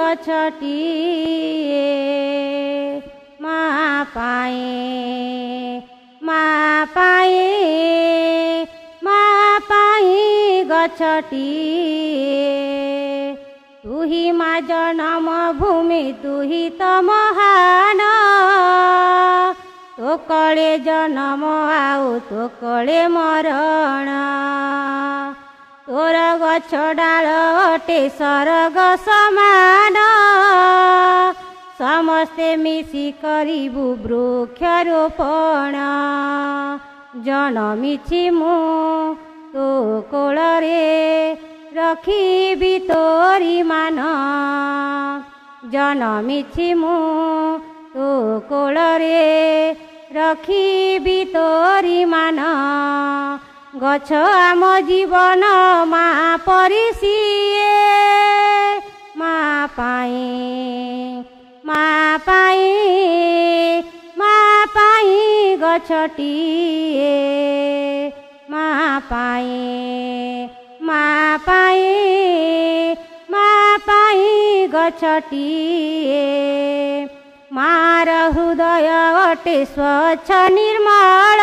ଗଛଟିଏ ମା ପାଇଁ ମା ପାଇଁ ମା ପାଇଁ ଗଛଟିଏ ତୁହି ମା ଜନମ ଭୂମି ତୁହି ତ ମହାନ ତୋ କଳେ ଜନମ ଆଉ ତୋ କଳେ ମରଣ ତୋର ଗଛ ଡାଳ ଅଟେ ସରଗ ସମାନ ସମସ୍ତେ ମିଶି କରିବୁ ବୃକ୍ଷରୋପଣ ଜନମିଛି ମୁଁ ତୋ କୋଳରେ ରଖିବି ତୋରି ମାନ ଜନମିଛି ମୁଁ ତୋ କୋଳରେ ରଖିବି ତୋରି ମାନ ଗଛ ଆମ ଜୀବନ ମା ପରି ସିଏ ମା ପାଇଁ ମା ପାଇଁ ମା ପାଇଁ ଗଛଟିଏ ମା ପାଇଁ ମା ପାଇଁ ମା ପାଇଁ ଗଛଟିଏ ମାର ହୃଦୟ ଅଟେ ସ୍ୱଚ୍ଛ ନିର୍ମଳ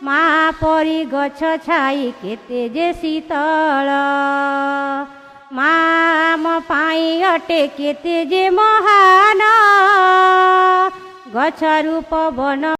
ମା ପରି ଗଛ ଛାଇ କେତେ ଯେ ଶୀତଳ ମା ଆମ ପାଇଁ ଅଟେ କେତେ ଯେ ମହାନ ଗଛ ରୂପ ବନ